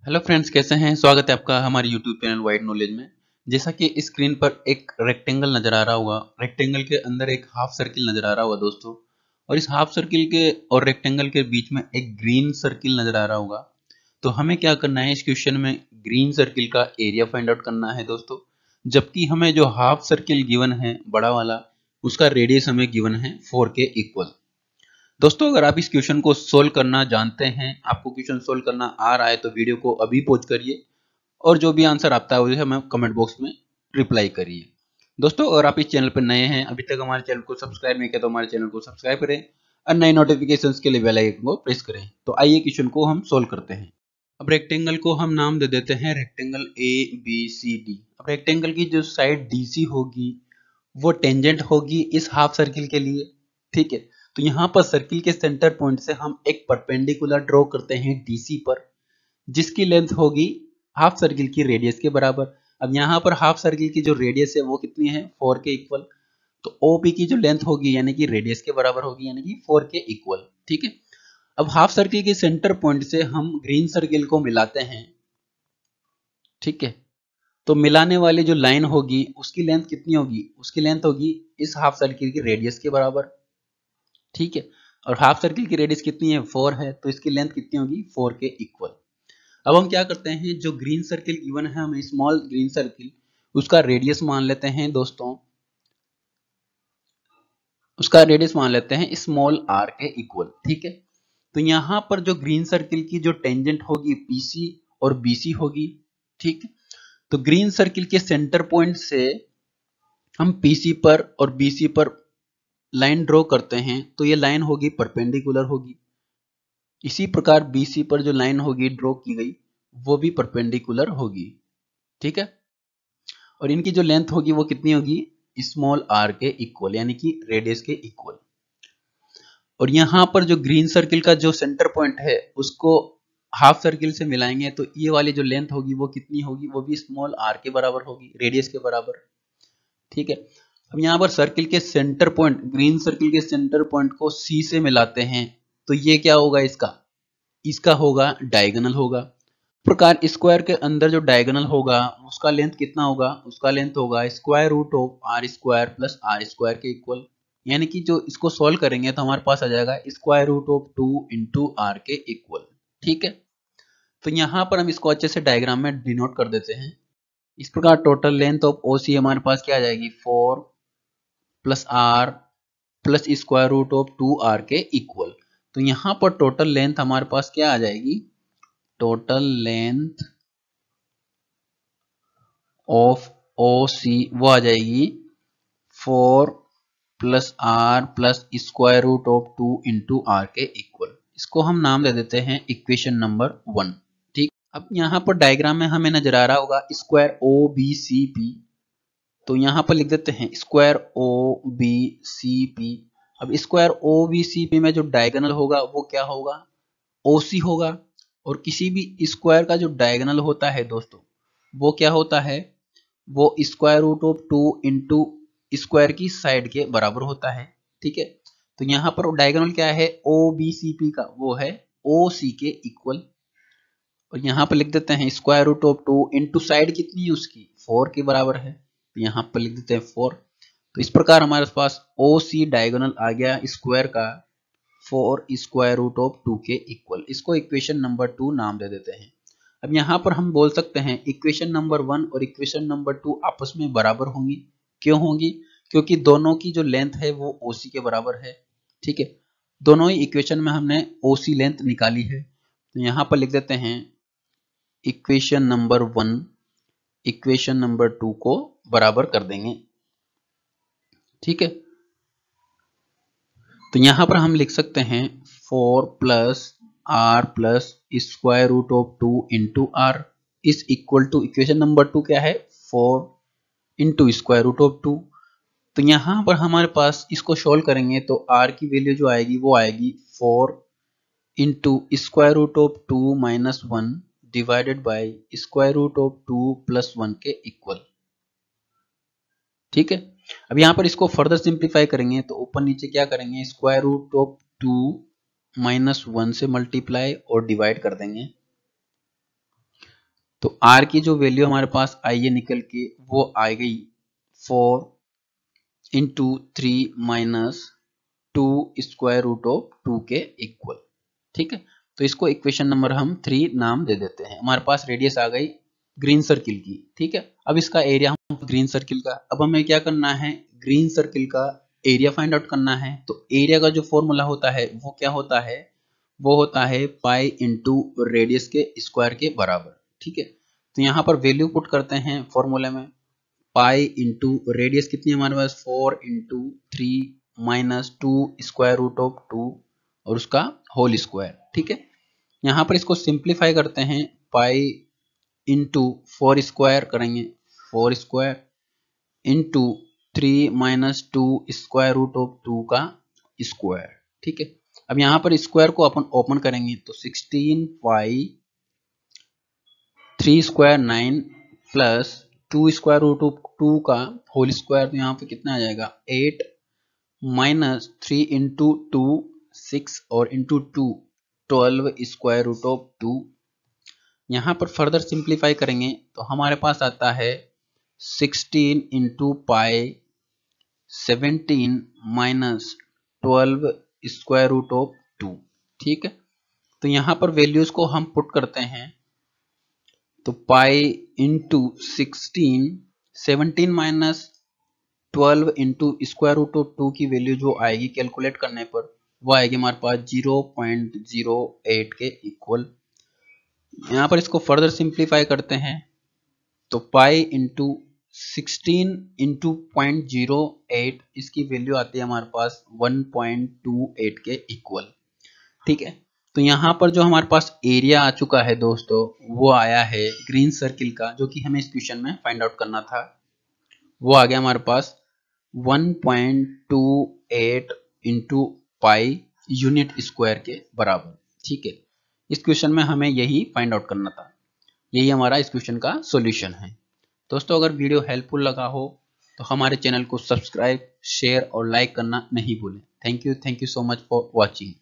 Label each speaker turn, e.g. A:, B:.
A: Hello friends, कैसे हैं। स्वागत है आपका हमारे यूट्यूब चैनल वाइड नॉलेज में। जैसा कि स्क्रीन पर एक रेक्टेंगल नजर आ रहा होगा, रेक्टेंगल के अंदर एक हाफ सर्किल नजर आ रहा होगा दोस्तों, और इस हाफ सर्किल के और रेक्टेंगल के बीच में एक ग्रीन सर्किल नजर आ रहा होगा। तो हमें क्या करना है, इस क्वेश्चन में ग्रीन सर्किल का एरिया फाइंड आउट करना है दोस्तों, जबकि हमें जो हाफ सर्किल गिवन है बड़ा वाला, उसका रेडियस हमें गिवन है 4 के इक्वल। दोस्तों, अगर आप इस क्वेश्चन को सोल्व करना जानते हैं, आपको क्वेश्चन सोल्व करना आ रहा है, तो वीडियो को अभी पॉज करिए और जो भी आंसर आता है उसे हमें कमेंट बॉक्स में रिप्लाई करिए। दोस्तों, अगर आप इस चैनल पर नए हैं, अभी तक हमारे चैनल को सब्सक्राइब नहीं किया तो हमारे चैनल को सब्सक्राइब करें और नई नोटिफिकेशंस के लिए बेल आइकन को प्रेस करें। तो आइए क्वेश्चन को हम सोल्व करते हैं। अब रेक्टेंगल को हम नाम दे देते हैं rectangle A B C D. अब रेक्टेंगल की जो साइड डीसी होगी वो टेंजेंट होगी इस हाफ सर्किल के लिए, ठीक है। तो यहाँ पर सर्किल के सेंटर पॉइंट से हम एक परपेंडिकुलर ड्रॉ करते हैं डीसी पर, जिसकी लेंथ होगी हाफ सर्किल की रेडियस के बराबर। अब यहाँ पर हाफ सर्किल की जो रेडियस है वो कितनी है, 4 के इक्वल। तो ओपी की जो लेंथ होगी यानी कि रेडियस के बराबर होगी, यानी कि 4 के इक्वल, ठीक है। अब हाफ सर्किल के सेंटर पॉइंट से हम ग्रीन सर्किल को मिलाते हैं, ठीक है। तो मिलाने वाली जो लाइन होगी उसकी लेंथ कितनी होगी, उसकी लेंथ होगी इस हाफ सर्किल की रेडियस के बराबर, ठीक है। और हाफ सर्किल की रेडियस कितनी है, 4 है, तो इसकी लेंथ कितनी होगी, 4 के इक्वल। अब हम क्या करते हैं, जो ग्रीन सर्किल गिवन है हमें, स्मॉल ग्रीन सर्किल, उसका रेडियस मान लेते हैं दोस्तों, उसका रेडियस मान लेते हैं स्मॉल आर के इक्वल, ठीक है। तो यहां पर जो ग्रीन सर्किल की जो टेंजेंट होगी पीसी और बीसी होगी, ठीक है। तो ग्रीन सर्किल के सेंटर पॉइंट से हम पीसी पर और बीसी पर लाइन ड्रॉ करते हैं, तो ये लाइन होगी परपेंडिकुलर होगी। इसी प्रकार बीसी पर जो लाइन होगी ड्रॉ की गई वो भी परपेंडिकुलर होगी, ठीक है। और इनकी जो लेंथ होगी वो कितनी होगी, स्मॉल आर के इक्वल, यानी कि रेडियस के इक्वल। और यहां पर जो ग्रीन सर्किल का जो सेंटर पॉइंट है उसको हाफ सर्किल से मिलाएंगे, तो ये वाली जो लेंथ होगी वो कितनी होगी, वो भी स्मॉल आर के बराबर होगी, रेडियस के बराबर, ठीक है। अब यहाँ पर सर्किल के सेंटर पॉइंट, ग्रीन सर्किल के सेंटर पॉइंट को सी से मिलाते हैं, तो ये क्या होगा, इसका इसका होगा डायगोनल होगा। प्रकार स्क्वायर के अंदर जो डायगोनल होगा उसका लेंथ कितना होगा, उसका लेंथ होगा square root of R square plus R square के इक्वल। यानी कि जो इसको सॉल्व करेंगे तो हमारे पास आ जाएगा square root of 2 into R के इक्वल, ठीक है। तो यहाँ पर हम इसको अच्छे से डायग्राम में डिनोट कर देते हैं। इस प्रकार टोटल लेंथ ऑफ ओसी हमारे पास क्या आ जाएगी, 4 plus R plus square root of 2 R के इक्वल। तो यहाँ पर टोटल लेंथ हमारे पास क्या आ जाएगी, total length of O C वो आ जाएगी 4 plus R plus square root of 2 into R के इक्वल। इसको हम नाम दे देते हैं इक्वेशन नंबर 1, ठीक। अब यहाँ पर डायग्राम में हमें नजर आ रहा होगा square O B C P, तो यहाँ पर लिख देते हैं square O B C P. अब square O B C P में जो डायगोनल होगा वो क्या होगा, ओ सी होगा। और किसी भी स्क्वायर का जो डायगोनल होता है दोस्तों वो क्या होता है, वो square root of 2 into square की साइड के बराबर होता है, ठीक है। तो यहाँ पर डायगोनल क्या है, ओ बी सी पी का, वो है ओ सी के इक्वल। और यहाँ पर लिख देते हैं square root of 2 into side कितनी है उसकी, 4 के बराबर है, तो यहाँ पर लिख देते हैं 4। तो इस प्रकार हमारे पास ओ सी डायगोनल आ गया स्क्वायर का 4 स्क्वायर रूट ऑफ 2 के इक्वल। इसको इक्वेशन नंबर 2 नाम दे देते हैं। अब यहाँ पर हम बोल सकते हैं इक्वेशन नंबर 1 और इक्वेशन नंबर 2 आपस में बराबर होंगी। क्यों होंगी, क्योंकि दोनों की जो लेंथ है वो ओसी के बराबर है, ठीक है। दोनों ही इक्वेशन में हमने ओसी लेंथ निकाली है, तो यहाँ पर लिख देते हैं इक्वेशन नंबर 1 इक्वेशन नंबर 2 को बराबर कर देंगे, ठीक है। तो यहां पर हम लिख सकते हैं 4 plus R plus square root of 2 into R is equal to equation number 2 क्या है, 4 इंटू स्क्वायर रूट ऑफ 2। तो यहां पर हमारे पास इसको सोल्व करेंगे तो आर की वैल्यू जो आएगी वो आएगी 4 into square root of 2 minus 1 divided by square root of 2 plus 1 के इक्वल, ठीक है। अब यहाँ पर इसको फर्दर सिंप्लीफाई करेंगे तो ऊपर नीचे क्या करेंगे, स्क्वायर रूट ऑफ 2 माइनस 1 से मल्टीप्लाई और डिवाइड कर देंगे, तो r की जो वैल्यू हमारे पास आई है निकल के, वो आ गई 4 into 3 minus 2 square root of 2 के इक्वल। ठीक है, तो इसको इक्वेशन नंबर हम 3 नाम दे देते हैं। हमारे पास रेडियस आ गई ग्रीन सर्किल की। ठीक है, अब इसका एरिया हम ग्रीन सर्किल का, अब हमें क्या करना है, ग्रीन सर्किल का एरिया फाइंड आउट करना है। तो एरिया का जो फॉर्मूला होता है वो क्या होता है, वो होता है पाई इंटू रेडियस के स्क्वायर के बराबर। ठीक है, तो यहाँ पर वैल्यू पुट करते हैं फॉर्मूले में, पाई इंटू रेडियस कितनी है हमारे पास 4 into 3 minus 2 square root of 2 और उसका होल स्क्वायर। ठीक है, यहाँ पर इसको सिंप्लीफाई करते हैं, पाई इंटू 4 स्क्वायर करेंगे, 4 square into 3 minus 2 square root of 2 का स्क्वायर। ठीक है, अब यहाँ पर स्क्वायर को अपन ओपन करेंगे तो 16 pi 3 square 9 plus 2 square root of 2 का होल स्क्वायर, तो यहाँ पे कितना आ जाएगा 8 माइनस 3 इंटू 2 6 और इंटू 2 12 स्क्वायर रूट ऑफ 2। यहाँ पर फर्दर सिंप्लीफाई करेंगे तो हमारे पास आता है 16 into pi 17 minus 12 square root of 2। ठीक है, तो यहाँ पर वैल्यूज को हम पुट करते हैं, तो pi into 17 minus 12 into square root of 2 की वैल्यू जो आएगी कैलकुलेट करने पर, वो आएगी हमारे पास 0.08 के इक्वल। यहाँ पर इसको फर्दर सिंप्लीफाई करते हैं तो पाई इंटू 16 इंटू 0.08, इसकी वैल्यू आती है हमारे पास 1.28 के इक्वल। ठीक है, तो यहाँ पर जो हमारे पास एरिया आ चुका है दोस्तों, वो आया है ग्रीन सर्किल का, जो कि हमें इस क्वेश्चन में फाइंड आउट करना था। वो आ गया हमारे पास 1.28 इंटू पाई यूनिट स्क्वायर के बराबर। ठीक है, इस क्वेश्चन में हमें यही फाइंड आउट करना था। यही हमारा इस क्वेश्चन का सॉल्यूशन है। दोस्तों, अगर वीडियो हेल्पफुल लगा हो तो हमारे चैनल को सब्सक्राइब, शेयर और लाइक करना नहीं भूलें। Thank you so much for watching.